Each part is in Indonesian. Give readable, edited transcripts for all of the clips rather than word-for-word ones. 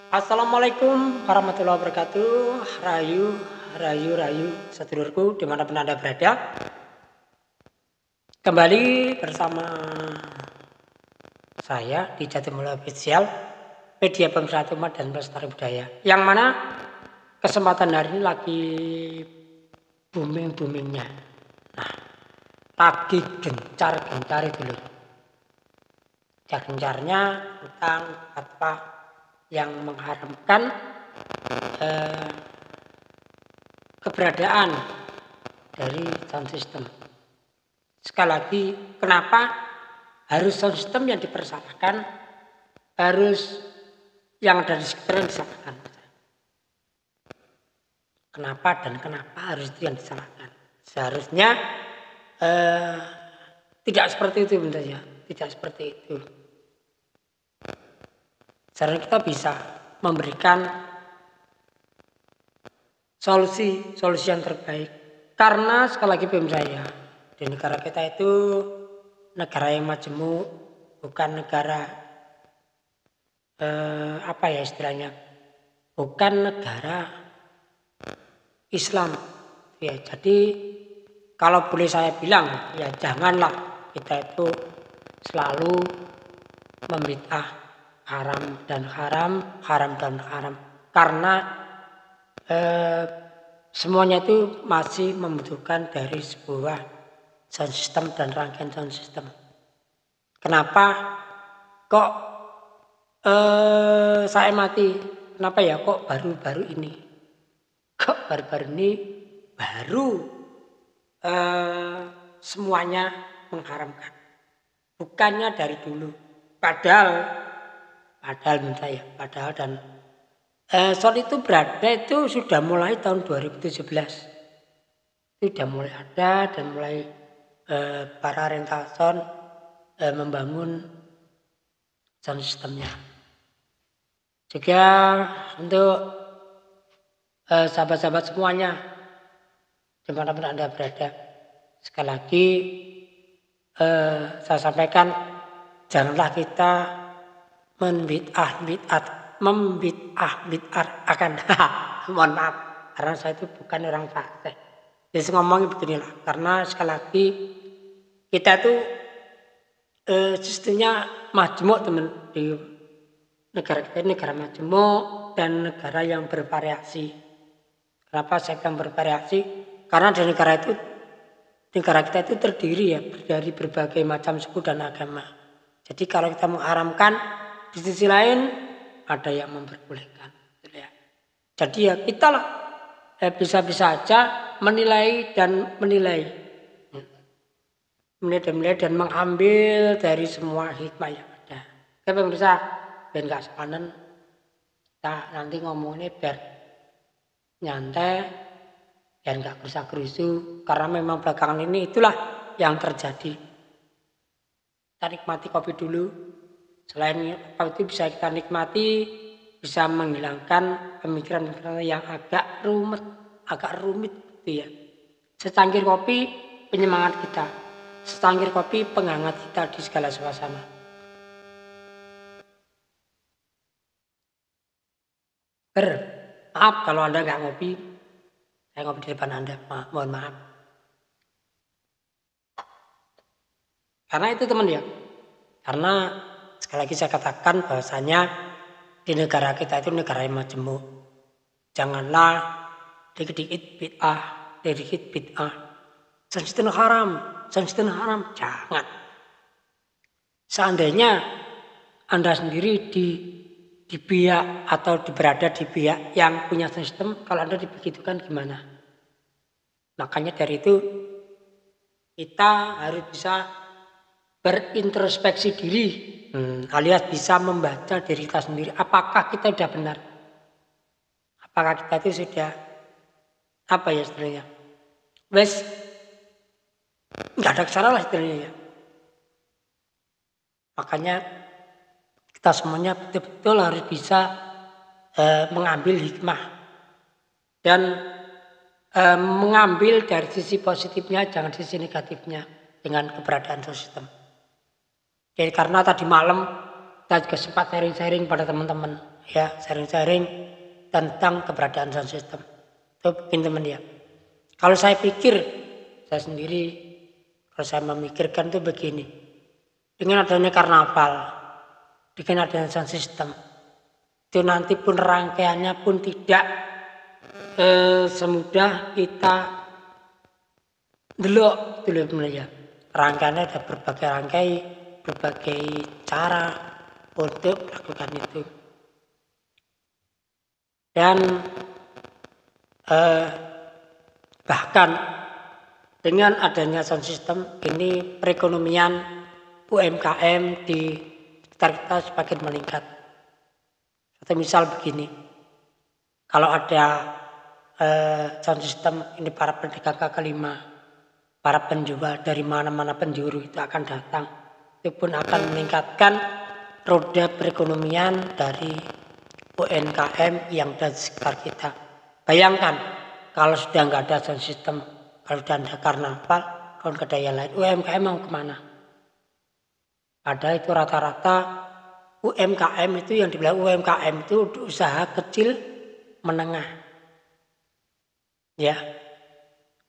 Assalamualaikum warahmatullahi wabarakatuh. Rayu, sedulurku dimanapun Anda berada. Kembali bersama saya di Jatimulya Official, media pemersatu umat dan pelestari budaya. Yang mana kesempatan hari ini lagi booming-boomingnya. Nah, lagi gencar-gencar itu loh. Gencar-gencarnya tentang apa yang mengharamkan keberadaan dari sound system. Sekali lagi, kenapa harus sound system yang dipersalahkan, harus yang dari sekitar yang disalahkan? Kenapa dan kenapa harus itu yang disalahkan? Seharusnya tidak seperti itu benarnya, tidak seperti itu. Seharusnya kita bisa memberikan solusi yang terbaik. Karena sekali lagi saya, di negara kita itu negara yang majemuk, bukan negara apa ya istilahnya, bukan negara Islam. Ya, jadi kalau boleh saya bilang, ya janganlah kita itu selalu membid'ah haram dan haram. Karena semuanya itu masih membutuhkan dari sebuah sound system dan rangkaian sound system. Kenapa kok saya mati? Kenapa ya kok baru-baru ini? Kok baru-baru ini baru semuanya mengharamkan? Bukannya dari dulu. Padahal dan soal itu berada itu sudah mulai tahun 2017. Sudah mulai ada dan mulai para rental sound membangun sound systemnya. Juga untuk sahabat-sahabat semuanya dimanapun Anda berada, sekali lagi saya sampaikan, janganlah kita membid'ah akan mohon maaf, karena saya itu bukan orang fasik. Jadi ngomongnya beginilah, karena sekali lagi kita itu sistemnya majemuk teman, di negara kita ini negara majemuk dan negara yang bervariasi. Kenapa saya bilang bervariasi? Karena di negara kita itu terdiri ya dari berbagai macam suku dan agama. Jadi kalau kita mengharamkan, di sisi lain ada yang memperbolehkan. Jadi ya kita lah bisa-bisa aja menilai dan mengambil dari semua hikmah yang ada. Oke pemirsa, biar nggak sepanen, kita nanti ngomongnya biar nyantai, biar nggak gerusa-gerusu. Karena memang belakangan ini itulah yang terjadi. Kita nikmati kopi dulu. Selain apa itu bisa kita nikmati, bisa menghilangkan pemikiran yang agak rumit gitu ya. Secangkir kopi penyemangat kita, secangkir kopi penghangat kita di segala suasana. Maaf kalau Anda nggak ngopi, saya ngopi di depan Anda, mohon maaf. Karena itu teman ya, karena sekali lagi saya katakan bahwasanya di negara kita itu negara yang majemuk. Janganlah dikit-dikit bid'ah. Sound haram, jangan. Seandainya Anda sendiri di pihak atau berada di pihak yang punya sistem, kalau Anda dibegitukan gimana? Makanya dari itu kita harus bisa berintrospeksi diri, alias bisa membaca diri kita sendiri. Apakah kita sudah benar? Apakah kita itu sudah apa ya istilahnya? Wes nggak ada kesalahan lah istilahnya ya. Makanya kita semuanya betul-betul harus bisa mengambil hikmah dan mengambil dari sisi positifnya, jangan sisi negatifnya dengan keberadaan sistem. Jadi karena tadi malam kita juga sempat sharing-sharing pada teman-teman. ya sharing-sharing tentang keberadaan sound system. Itu bikin teman ya. Kalau saya pikir, saya sendiri, kalau saya memikirkan itu begini. Dengan adanya karnaval, dengan adanya sound system, itu nanti pun rangkaiannya pun tidak semudah kita delok dulu ya. Rangkaiannya ada berbagai cara untuk melakukan itu. Dan bahkan dengan adanya sound system ini perekonomian UMKM di sekitar kita semakin meningkat. Atau misal begini, kalau ada sound system ini para pedagang kaki lima, para penjual dari mana-mana penjuru itu akan datang. Itu pun akan meningkatkan roda perekonomian dari UMKM yang ada di sekitar kita. Bayangkan kalau sudah nggak ada sound system, kalau sudah ada karnaval, kalau nggak ada yang lain, UMKM mau kemana? Padahal itu rata-rata UMKM itu yang dibilang UMKM itu usaha kecil menengah. Ya,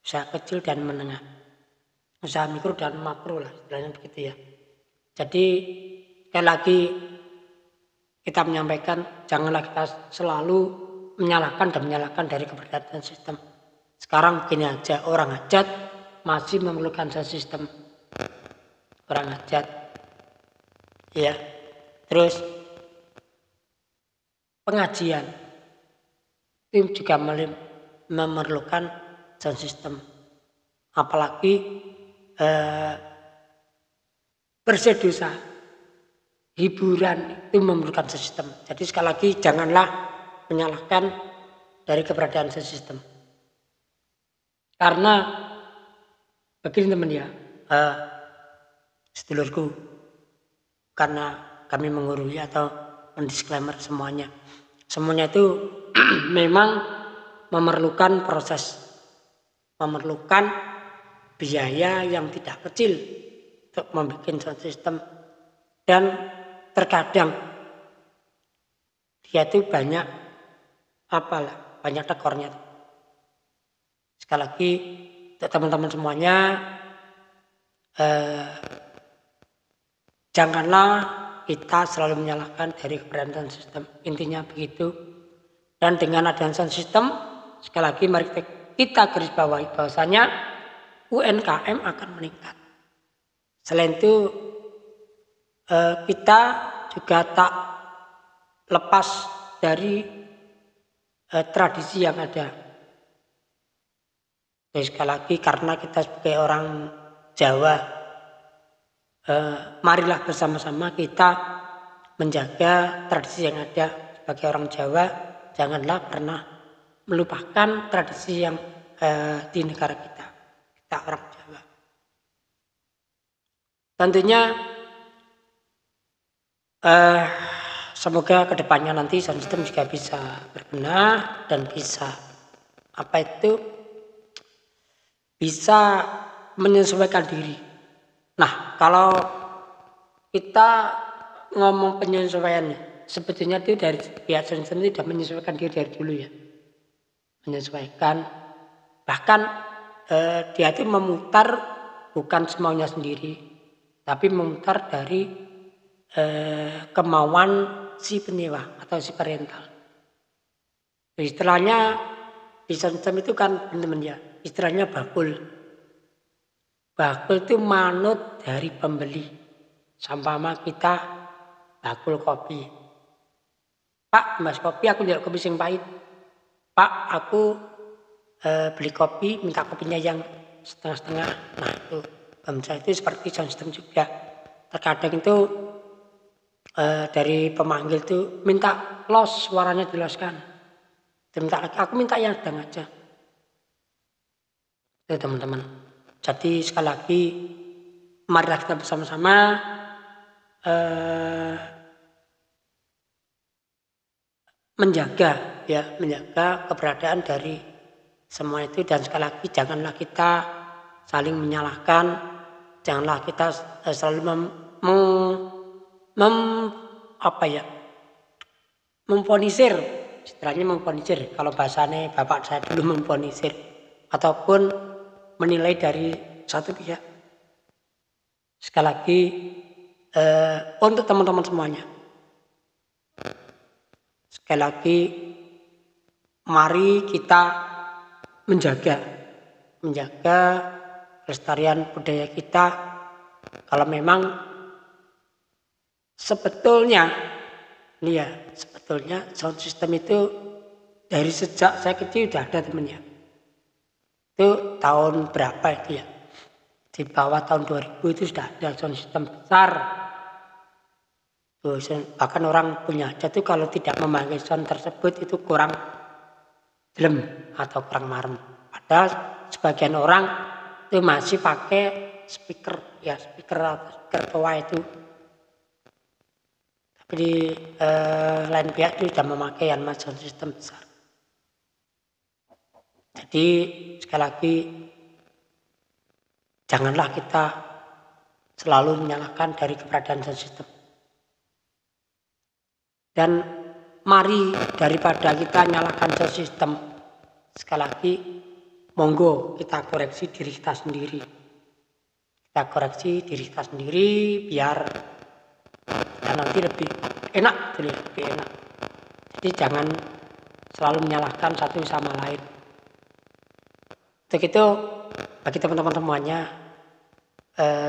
usaha kecil dan menengah. Usaha mikro dan makro lah istilahnya begitu ya. Jadi sekali lagi kita menyampaikan janganlah kita selalu menyalahkan dari keberadaan sistem. Sekarang begini aja, orang hajat masih memerlukan sistem. Orang hajat ya. Terus pengajian itu juga memerlukan sound system. Apalagi bersedosa, hiburan itu memerlukan sistem. Jadi sekali lagi janganlah menyalahkan dari keberadaan sistem. Karena begini teman ya, sedulurku, karena kami mengurui atau mendisklaimer semuanya. Semuanya itu memang memerlukan proses, memerlukan biaya yang tidak kecil untuk membuat sound system. Dan terkadang dia itu banyak tekornya. Sekali lagi untuk teman-teman semuanya, janganlah kita selalu menyalahkan dari keberadaan sistem. Intinya begitu. Dan dengan adanya sound system, sekali lagi mari kita garis bawahi bahwasanya UMKM akan meningkat. Selain itu kita juga tak lepas dari tradisi yang ada. Jadi sekali lagi karena kita sebagai orang Jawa, marilah bersama-sama kita menjaga tradisi yang ada sebagai orang Jawa. Janganlah pernah melupakan tradisi yang di negara kita orang Jawa. Tentunya semoga kedepannya nanti sound system juga bisa berbenah dan bisa bisa menyesuaikan diri. Nah, kalau kita ngomong penyesuaiannya, sebetulnya itu dari pihak sound system tidak menyesuaikan diri dari dulu ya. Menyesuaikan, bahkan dia itu memutar bukan semaunya sendiri, tapi memutar dari kemauan si penyewa atau si parental. Istilahnya di sistem itu kan teman-teman ya, istilahnya bakul. Bakul itu manut dari pembeli. Sampama kita bakul kopi. Pak, mas kopi aku jual kopi sing pahit. Pak, aku beli kopi, minta kopinya yang setengah-setengah. Nah itu, bangsa itu seperti sound system juga. Terkadang itu dari pemanggil itu minta los, suaranya diloskan. Aku minta yang sedang aja. Itu teman-teman. Jadi sekali lagi, marilah kita bersama-sama menjaga keberadaan dari semua itu. Dan sekali lagi janganlah kita saling menyalahkan, janganlah kita selalu memfonisir, istilahnya memfonisir. Kalau bahasanya bapak saya dulu memfonisir ataupun menilai dari satu pihak. Sekali lagi untuk teman-teman semuanya, sekali lagi mari kita menjaga kelestarian budaya kita. Kalau memang sebetulnya sound system itu dari sejak saya kecil udah ada temennya. Itu tahun berapa itu ya? Di bawah tahun 2000 itu sudah ada sound system besar. Tuh, bahkan orang punya aja tuh kalau tidak memakai sound tersebut itu kurang gelem atau kurang marem. Padahal sebagian orang itu masih pakai speaker atau speaker tua itu. Tapi di lain pihak itu sudah memakai yang sound system besar. Jadi sekali lagi janganlah kita selalu menyalahkan dari keberadaan sound system. Dan mari daripada kita nyalakan sound system, sekali lagi monggo kita koreksi diri kita sendiri. Kita koreksi diri kita sendiri biar kita nanti lebih enak. Jadi jangan selalu menyalahkan satu sama lain. Untuk itu bagi teman-teman semuanya,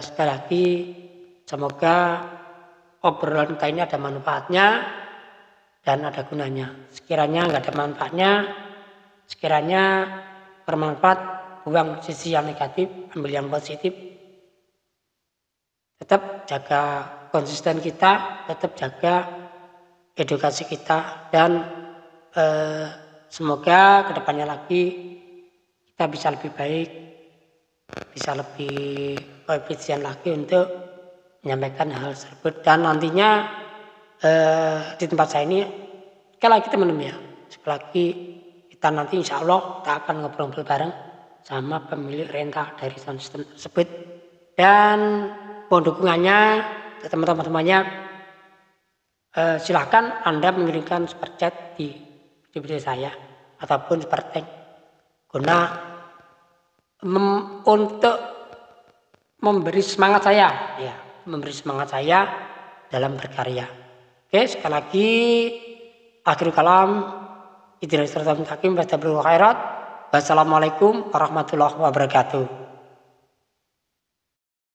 sekali lagi semoga obrolan kita ini ada manfaatnya dan ada gunanya. Sekiranya nggak ada manfaatnya, sekiranya bermanfaat, buang sisi yang negatif, ambil yang positif. Tetap jaga konsisten kita, tetap jaga edukasi kita, dan semoga kedepannya lagi kita bisa lebih baik, bisa lebih efisien lagi untuk menyampaikan hal tersebut. Dan nantinya di tempat saya ini sekali lagi teman-teman ya, sekali lagi kita nanti insya Allah kita akan ngobrol bareng sama pemilik rental dari sound system tersebut. Dan mohon dukungannya teman-teman semuanya, silahkan Anda mengirimkan super chat di video saya ataupun super thank guna untuk memberi semangat saya dalam berkarya. Oke, sekali lagi akhirul kalam, idhil siratal mustaqim, wassalamualaikum warahmatullahi wabarakatuh.